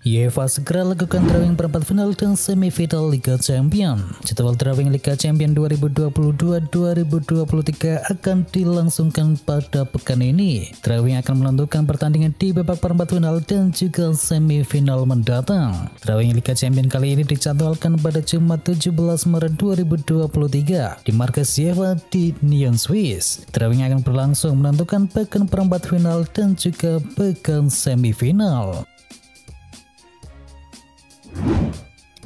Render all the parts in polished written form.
UEFA segera lakukan drawing perempat final dan semifinal Liga Champions. Jadwal drawing Liga Champions 2022-2023 akan dilangsungkan pada pekan ini. Drawing akan menentukan pertandingan di babak perempat final dan juga semifinal mendatang. Drawing Liga Champions kali ini dijadwalkan pada Jumat 17 Maret 2023 di markas UEFA di Nyon, Swiss. Drawing akan berlangsung menentukan pekan perempat final dan juga pekan semifinal.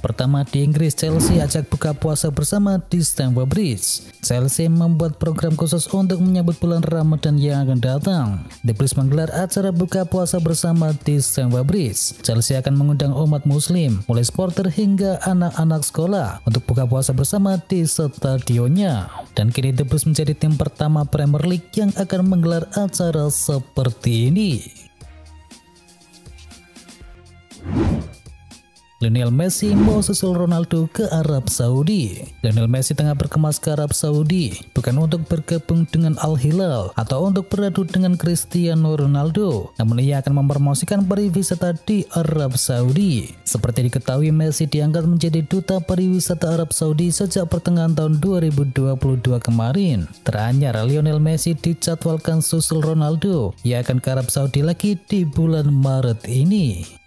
Pertama di Inggris, Chelsea ajak buka puasa bersama di Stamford Bridge. Chelsea membuat program khusus untuk menyambut bulan Ramadan yang akan datang. The Blues menggelar acara buka puasa bersama di Stamford Bridge. Chelsea akan mengundang umat muslim, mulai supporter hingga anak-anak sekolah untuk buka puasa bersama di stadionnya. Dan kini The Blues menjadi tim pertama Premier League yang akan menggelar acara seperti ini. Lionel Messi mau susul Ronaldo ke Arab Saudi. Lionel Messi tengah berkemas ke Arab Saudi, bukan untuk bergabung dengan Al Hilal atau untuk beradu dengan Cristiano Ronaldo, namun ia akan mempromosikan pariwisata di Arab Saudi. Seperti diketahui, Messi diangkat menjadi duta pariwisata Arab Saudi sejak pertengahan tahun 2022 kemarin. Teranyar, Lionel Messi dijadwalkan susul Ronaldo. Ia akan ke Arab Saudi lagi di bulan Maret ini.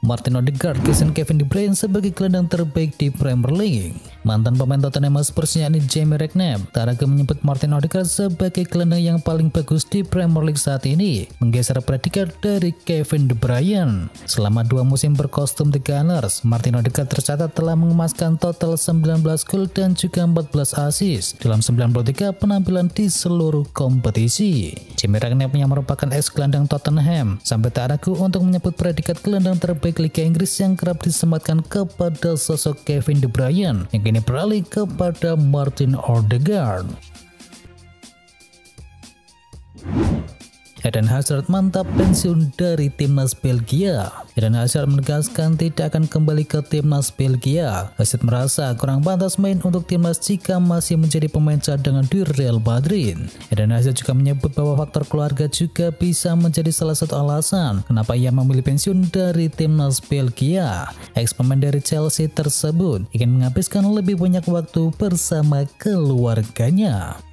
Martin Odegaard geser Kevin De Bruyne sebagai gelandang terbaik di Premier League. Mantan pemain Tottenham Hotspur yakni Jamie Redknapp tak ragu menyebut Martin Odegaard sebagai gelandang yang paling bagus di Premier League saat ini, menggeser predikat dari Kevin De Bruyne. Selama 2 musim berkostum The Gunners, Martin Odegaard tercatat telah mengemaskan total 19 gol dan juga 14 assist dalam 93 penampilan di seluruh kompetisi. Jamie Redknapp yang merupakan ex-gelandang Tottenham sampai tak ragu untuk menyebut predikat gelandang terbaik Liga Inggris yang kerap disematkan kepada sosok Kevin De Bruyne yang kini beralih kepada Martin Odegaard. Eden Hazard mantap pensiun dari timnas Belgia. Eden Hazard menegaskan tidak akan kembali ke timnas Belgia. Hazard merasa kurang pantas main untuk timnas jika masih menjadi pemain cadangan di Real Madrid. Eden Hazard juga menyebut bahwa faktor keluarga juga bisa menjadi salah satu alasan kenapa ia memilih pensiun dari timnas Belgia. Ex-pemain dari Chelsea tersebut ingin menghabiskan lebih banyak waktu bersama keluarganya.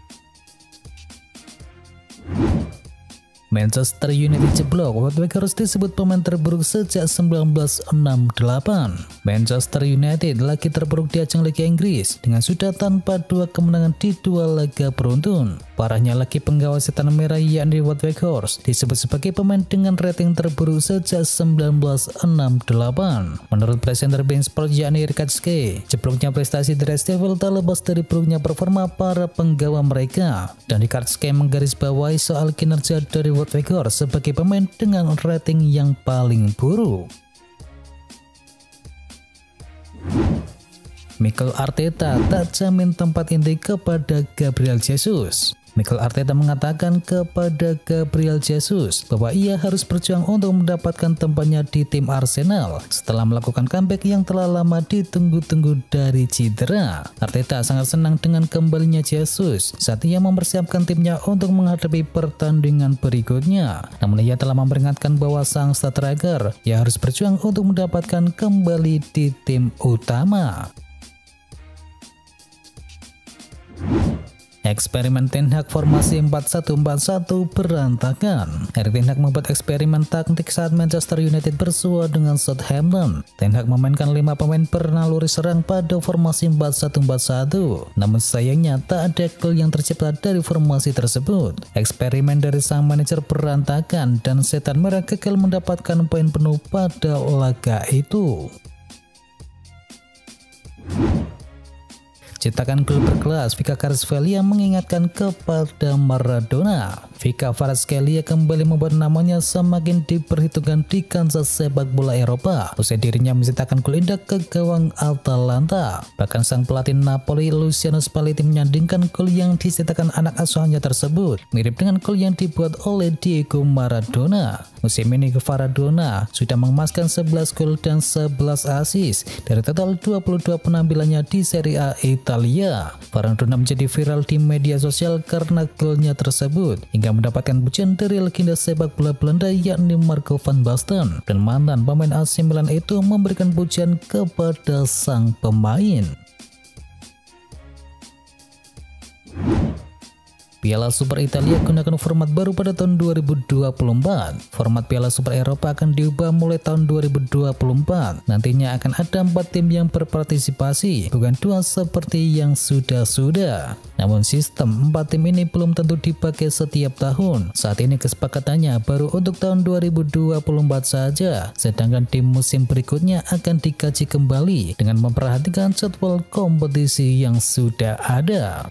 Manchester United jeblok, Wout Weghorst disebut pemain terburuk sejak 1968. Manchester United lagi terburuk di ajang Liga Inggris dengan sudah tanpa 2 kemenangan di 2 laga beruntun. Parahnya lagi penggawa setan merah yakni Wout Weghorst disebut sebagai pemain dengan rating terburuk sejak 1968. Menurut presenter beIN Sport yakni Rikatske, jebloknya prestasi The Red Devils tak lepas dari buruknya performa para penggawa mereka. Dan Rikatske menggarisbawahi soal kinerja dari Wout Weghorst sebagai pemain dengan rating yang paling buruk. Mikel Arteta tak jamin tempat inti kepada Gabriel Jesus. Mikel Arteta mengatakan kepada Gabriel Jesus bahwa ia harus berjuang untuk mendapatkan tempatnya di tim Arsenal setelah melakukan comeback yang telah lama ditunggu-tunggu dari cedera. Arteta sangat senang dengan kembalinya Jesus saat ia mempersiapkan timnya untuk menghadapi pertandingan berikutnya. Namun ia telah memperingatkan bahwa sang striker ia harus berjuang untuk mendapatkan kembali di tim utama. Eksperimen Ten Hag formasi 4-1-4-1 berantakan. Erik Ten Hag membuat eksperimen taktik saat Manchester United bersua dengan Southampton. Ten Hag memainkan 5 pemain bernaluri serang pada formasi 4-1-4-1. Namun sayangnya tak ada gol yang tercipta dari formasi tersebut. Eksperimen dari sang manajer berantakan dan setan merah gagal mendapatkan poin penuh pada laga itu. Cetakan gol berkelas Vika Kvaratskhelia mengingatkan kepada Maradona. Vika Kvaratskhelia kembali membuat namanya semakin diperhitungkan di kancah sepak bola Eropa usai dirinya menciptakan gol indah ke gawang Atalanta. Bahkan sang pelatih Napoli Luciano Spalletti menyandingkan gol yang diciptakan anak asuhannya tersebut mirip dengan gol yang dibuat oleh Diego Maradona. Musim ini Maradona sudah mengemaskan 11 gol dan 11 assist dari total 22 penampilannya di Serie A Italia. Italia. Maradona menjadi viral di media sosial karena golnya tersebut hingga mendapatkan pujian dari legenda sepak bola Belanda yakni Marco van Basten, dan mantan pemain AC Milan itu memberikan pujian kepada sang pemain. Piala Super Italia gunakan format baru pada tahun 2024. Format Piala Super Eropa akan diubah mulai tahun 2024. Nantinya akan ada 4 tim yang berpartisipasi, bukan 2 seperti yang sudah-sudah. Namun sistem 4 tim ini belum tentu dipakai setiap tahun. Saat ini kesepakatannya baru untuk tahun 2024 saja, sedangkan di musim berikutnya akan dikaji kembali dengan memperhatikan jadwal kompetisi yang sudah ada.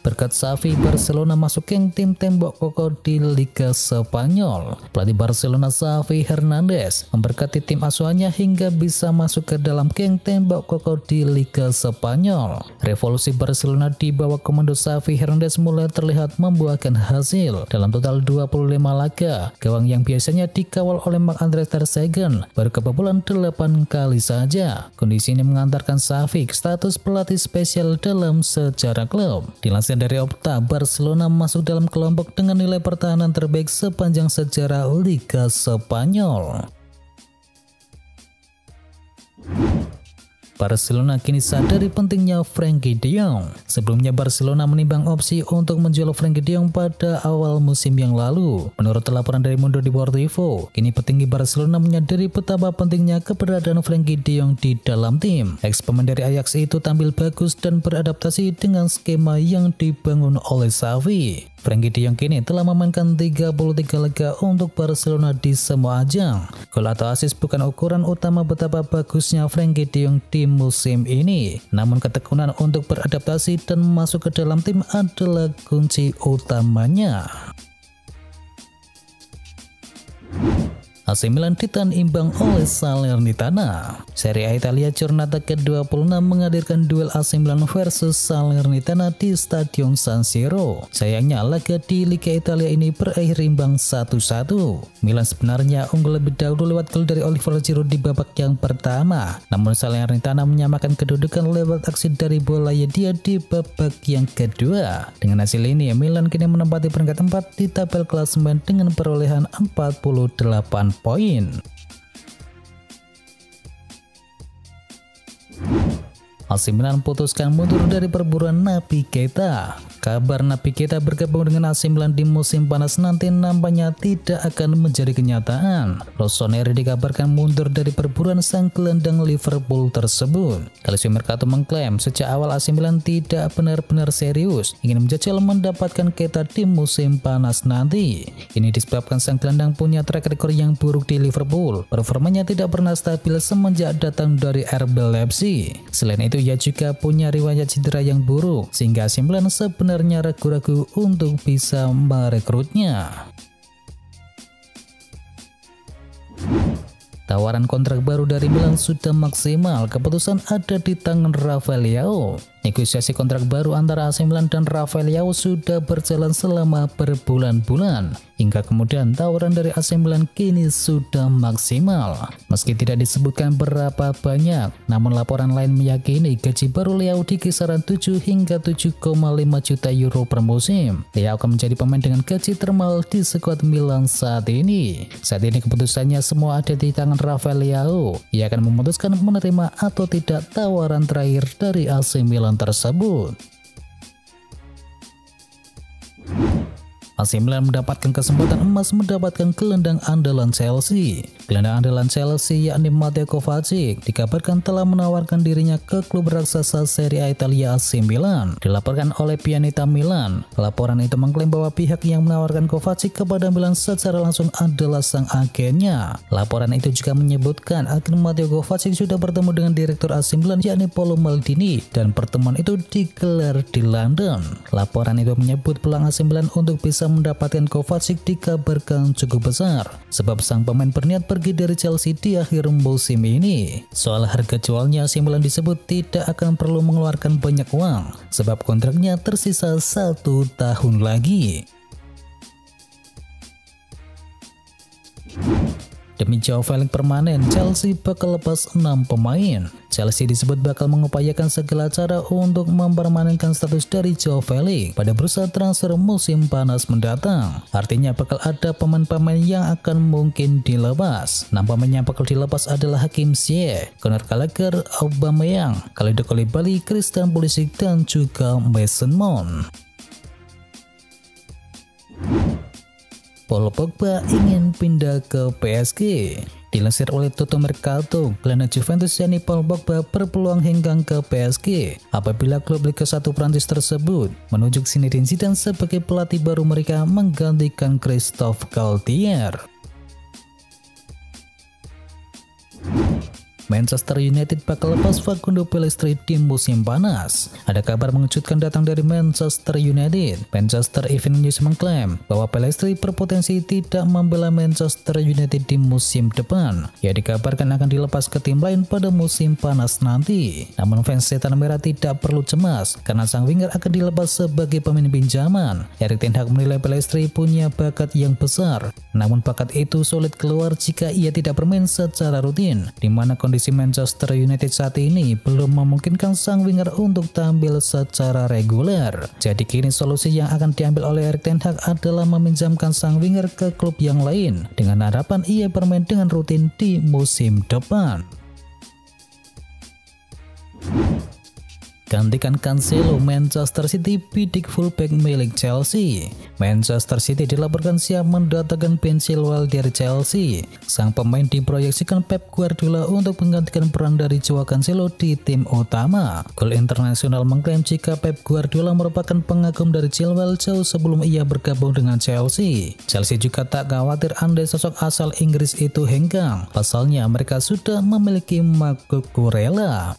Berkat Xavi, Barcelona masuk geng tim tembok kokoh di Liga Spanyol. Pelatih Barcelona Xavi Hernandez memberkati tim asuhannya hingga bisa masuk ke dalam geng tembok kokoh di Liga Spanyol. Revolusi Barcelona di bawah komando Xavi Hernandez mulai terlihat membuahkan hasil. Dalam total 25 laga, gawang yang biasanya dikawal oleh Marc-Andre ter Stegen baru kebobolan 8 kali saja. Kondisi ini mengantarkan Xavi ke status pelatih spesial dalam sejarah klub. Dilansir dari Opta, Barcelona masuk dalam kelompok dengan nilai pertahanan terbaik sepanjang sejarah Liga Spanyol. Barcelona kini sadari pentingnya Frenkie de Jong. Sebelumnya Barcelona menimbang opsi untuk menjual Frenkie de Jong pada awal musim yang lalu. Menurut laporan dari Mundo Deportivo, kini petinggi Barcelona menyadari betapa pentingnya keberadaan Frenkie de Jong di dalam tim. Ex pemain dari Ajax itu tampil bagus dan beradaptasi dengan skema yang dibangun oleh Xavi. Frenkie de Jong kini telah memainkan 33 laga untuk Barcelona di semua ajang. Gol atau assist bukan ukuran utama betapa bagusnya Frenkie de Jong di musim ini. Namun ketekunan untuk beradaptasi dan masuk ke dalam tim adalah kunci utamanya. AC Milan ditahan imbang oleh Salernitana. Serie A Italia Giornata ke-26 menghadirkan duel AC Milan versus Salernitana di Stadion San Siro. Sayangnya laga di Liga Italia ini berakhir imbang 1-1. Milan sebenarnya unggul lebih dahulu lewat gol dari Oliver Giroud di babak yang pertama. Namun Salernitana menyamakan kedudukan lewat aksi dari Boulaye-Dia di babak yang kedua. Dengan hasil ini, Milan kini menempati peringkat 4 di tabel klasemen dengan perolehan 48 poin. AC Milan putuskan mundur dari perburuan Naby Keita. Kabar Naby Keita bergabung dengan AC Milan di musim panas nanti nampaknya tidak akan menjadi kenyataan. Rossoneri dikabarkan mundur dari perburuan sang gelandang Liverpool tersebut. Calcio Mercato mengklaim sejak awal AC Milan tidak benar-benar serius ingin menjajal mendapatkan Keita di musim panas nanti. Ini disebabkan sang gelandang punya track record yang buruk di Liverpool. Performanya tidak pernah stabil semenjak datang dari RB Leipzig. Selain itu, ia juga punya riwayat cedera yang buruk sehingga AC Milan sebenarnya ragu-ragu untuk bisa merekrutnya. Tawaran kontrak baru dari Milan sudah maksimal, keputusan ada di tangan Rafael Leao. Negosiasi kontrak baru antara AC Milan dan Rafael Leao sudah berjalan selama berbulan-bulan, hingga kemudian tawaran dari AC Milan kini sudah maksimal. Meski tidak disebutkan berapa banyak, namun laporan lain meyakini gaji baru Leao di kisaran 7 hingga 7,5 juta euro per musim. Leao akan menjadi pemain dengan gaji termahal di skuad Milan saat ini. Saat ini keputusannya semua ada di tangan Rafael Leao. Ia akan memutuskan menerima atau tidak tawaran terakhir dari AC Milan tersebut. AC Milan mendapatkan kesempatan emas mendapatkan gelandang andalan Chelsea. Gelandang andalan Chelsea yakni Mateo Kovacic dikabarkan telah menawarkan dirinya ke klub raksasa Serie A Italia AC Milan. Dilaporkan oleh Pianita Milan. Laporan itu mengklaim bahwa pihak yang menawarkan Kovacic kepada Milan secara langsung adalah sang agennya. Laporan itu juga menyebutkan agen Mateo Kovacic sudah bertemu dengan direktur AC Milan yakni Paolo Maldini dan pertemuan itu digelar di London. Laporan itu menyebut peluang AC Milan untuk bisa mendapatkan Kovacic dikabarkan cukup besar sebab sang pemain berniat pergi dari Chelsea di akhir musim ini. Soal harga jualnya, AC Milan disebut tidak akan perlu mengeluarkan banyak uang sebab kontraknya tersisa 1 tahun lagi. Demi Joao Felix permanen, Chelsea bakal lepas 6 pemain. Chelsea disebut bakal mengupayakan segala cara untuk mempermanenkan status dari Joao Felix pada bursa transfer musim panas mendatang. Artinya bakal ada pemain-pemain yang akan mungkin dilepas. 6 pemain yang bakal dilepas adalah Hakim Ziyech, Conor Gallagher, Aubameyang, Kalidou Koulibaly, Christian Pulisic, dan juga Mason Mount. Paul Pogba ingin pindah ke PSG. Dilansir oleh Tutto Mercato, gelandang Juventus yakni Paul Pogba berpeluang hengkang ke PSG apabila klub Liga 1 Prancis tersebut menunjuk Zinedine Zidane sebagai pelatih baru mereka menggantikan Christophe Galtier. Manchester United bakal lepas Facundo Pellistri di musim panas. Ada kabar mengejutkan datang dari Manchester United. Manchester Evening News mengklaim bahwa Pellistri berpotensi tidak membela Manchester United di musim depan. Ia dikabarkan akan dilepas ke tim lain pada musim panas nanti. Namun fans Setan Merah tidak perlu cemas karena sang winger akan dilepas sebagai pemain pinjaman. Erik ten Hag menilai Pellistri punya bakat yang besar. Namun bakat itu sulit keluar jika ia tidak bermain secara rutin, di mana kondisi Manchester United saat ini belum memungkinkan sang winger untuk tampil secara reguler. Jadi kini solusi yang akan diambil oleh Erik ten Hag adalah meminjamkan sang winger ke klub yang lain dengan harapan ia bermain dengan rutin di musim depan. Gantikan Cancelo, Manchester City bidik fullback milik Chelsea. Manchester City dilaporkan siap mendatangkan Ben Chilwell dari Chelsea. Sang pemain diproyeksikan Pep Guardiola untuk menggantikan peran dari Joao Cancelo di tim utama. Goal International mengklaim jika Pep Guardiola merupakan pengagum dari Chilwell jauh sebelum ia bergabung dengan Chelsea. Chelsea juga tak khawatir andai sosok asal Inggris itu hengkang. Pasalnya mereka sudah memiliki Marc Cucurella.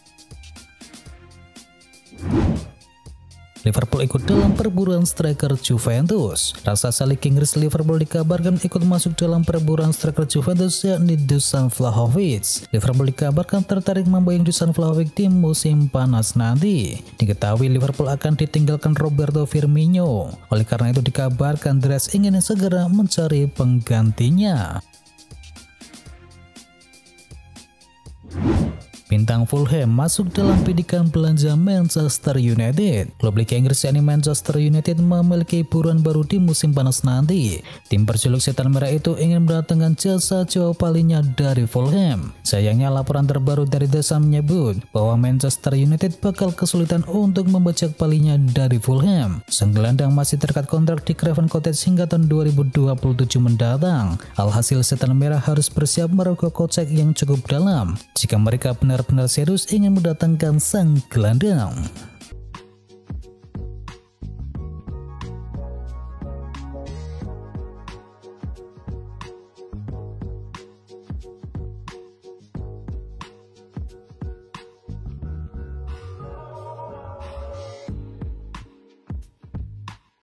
Liverpool ikut dalam perburuan striker Juventus. Raksasa Liga Inggris Liverpool dikabarkan ikut masuk dalam perburuan striker Juventus yakni Dusan Vlahovic. Liverpool dikabarkan tertarik memboyong Dusan Vlahovic di musim panas nanti. Diketahui Liverpool akan ditinggalkan Roberto Firmino. Oleh karena itu dikabarkan The Reds ingin segera mencari penggantinya. Bintang Fulham masuk dalam bidikan belanja Manchester United. Klub Liga Inggris yakni Manchester United memiliki buruan baru di musim panas nanti. Tim berjuluk Setan Merah itu ingin mendatangkan jasa Joao Palhinha dari Fulham. Sayangnya laporan terbaru dari The Sun menyebut bahwa Manchester United bakal kesulitan untuk membajak Palhinha dari Fulham. Sang gelandang masih terikat kontrak di Craven Cottage hingga tahun 2027 mendatang. Alhasil Setan Merah harus bersiap merogoh kocek yang cukup dalam jika mereka benar-benar serius ingin mendatangkan sang gelandang.